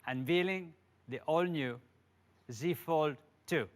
unveiling the all-new Z Fold2.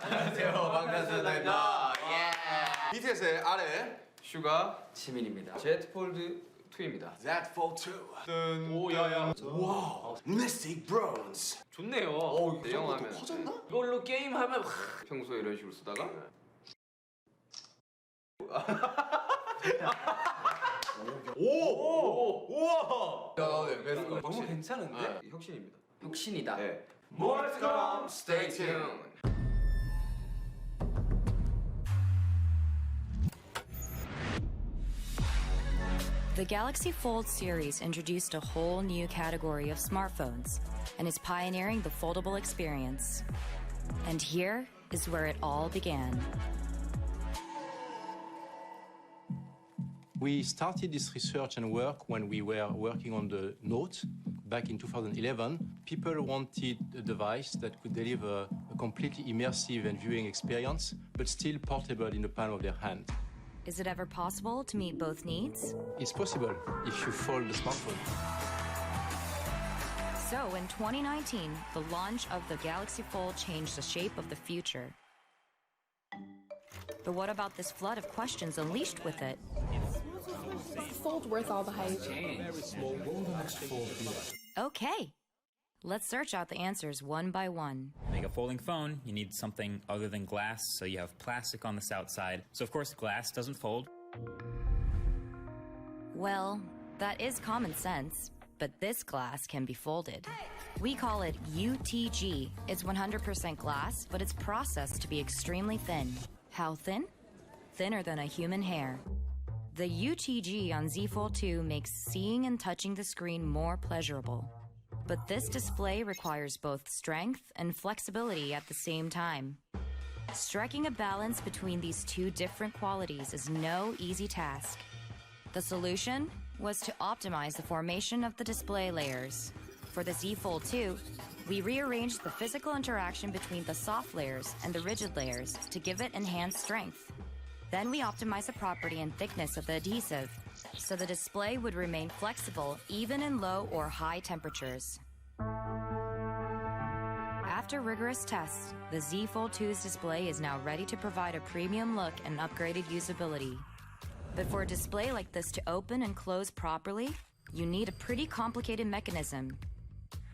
안녕하세요, 방탄소년단입니다. BTS의 아래 슈가 지민입니다. Z Fold2입니다. Z Fold2. 오야야. 와. Mystic Bronze. 좋네요. 내용하면 커졌나? 이걸로 게임하면 평소에 이런 식으로 쓰다가 오! 우와! 야, 네, 너무 괜찮은데? 혁신입니다. 혁신이다. 네. More to come. Stay tuned. The Galaxy Fold series introduced a whole new category of smartphones and is pioneering the foldable experience. And here is where it all began. We started this research and work when we were working on the Note back in 2011. People wanted a device that could deliver a completely immersive and viewing experience, but still portable in the palm of their hand. Is it ever possible to meet both needs? It's possible if you fold the smartphone. So in 2019, the launch of the Galaxy Fold changed the shape of the future. But what about this flood of questions unleashed with it? Is the fold worth all the hype? Okay, let's search out the answers one by one. To make a folding phone, you need something other than glass, so you have plastic on this outside. So of course glass doesn't fold. Well, that is common sense, but this glass can be folded. We call it UTG. It's 100% glass, but it's processed to be extremely thin. How thin? Thinner than a human hair. The UTG on Z Fold2 makes seeing and touching the screen more pleasurable. But this display requires both strength and flexibility at the same time. Striking a balance between these two different qualities is no easy task. The solution was to optimize the formation of the display layers. For the Z Fold2, we rearranged the physical interaction between the soft layers and the rigid layers to give it enhanced strength. Then we optimized the property and thickness of the adhesive, so the display would remain flexible even in low or high temperatures. After rigorous tests, the Z Fold2's display is now ready to provide a premium look and upgraded usability. But for a display like this to open and close properly, you need a pretty complicated mechanism.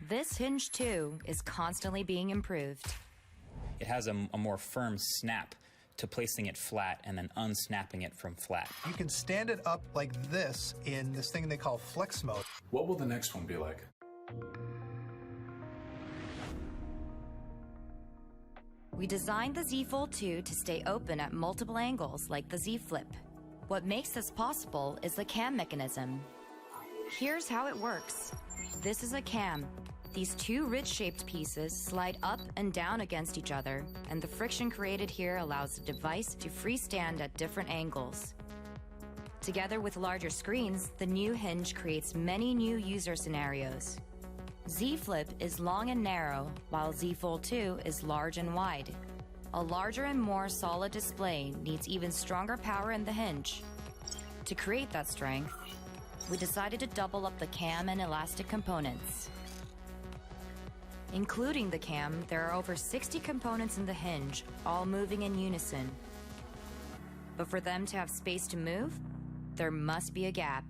This hinge, too, is constantly being improved. It has a more firm snap to placing it flat and then unsnapping it from flat. You can stand it up like this in this thing they call flex mode. What will the next one be like? We designed the Z Fold2 to stay open at multiple angles like the Z Flip. What makes this possible is the cam mechanism. Here's how it works. This is a cam. These two ridge-shaped pieces slide up and down against each other, and the friction created here allows the device to freestand at different angles. Together with larger screens, the new hinge creates many new user scenarios. Z Flip is long and narrow, while Z Fold2 is large and wide. A larger and more solid display needs even stronger power in the hinge. To create that strength, we decided to double up the cam and elastic components. Including the cam, there are over 60 components in the hinge, all moving in unison. But for them to have space to move, there must be a gap.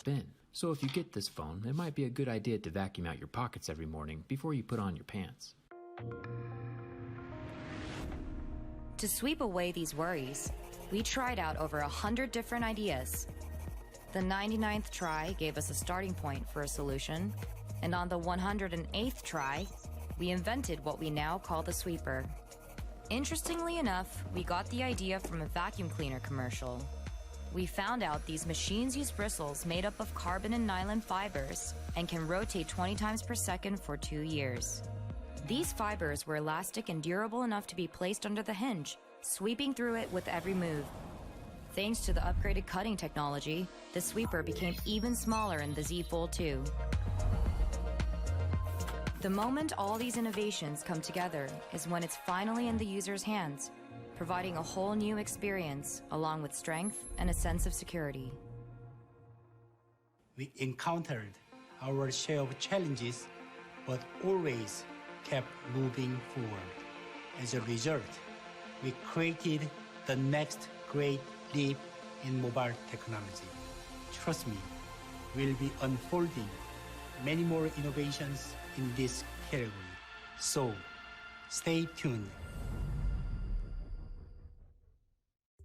Ben, so if you get this phone, it might be a good idea to vacuum out your pockets every morning before you put on your pants. To sweep away these worries, we tried out over 100 different ideas. The 99th try gave us a starting point for a solution, and on the 108th try, we invented what we now call the sweeper. Interestingly enough, we got the idea from a vacuum cleaner commercial. We found out these machines use bristles made up of carbon and nylon fibers and can rotate 20 times per second for 2 years. These fibers were elastic and durable enough to be placed under the hinge, sweeping through it with every move. Thanks to the upgraded cutting technology, the sweeper became even smaller in the Z Fold2. The moment all these innovations come together is when it's finally in the user's hands, providing a whole new experience along with strength and a sense of security. We encountered our share of challenges, but always kept moving forward. As a result, we created the next great leap in mobile technology. Trust me, we'll be unfolding many more innovations in this category. So, stay tuned.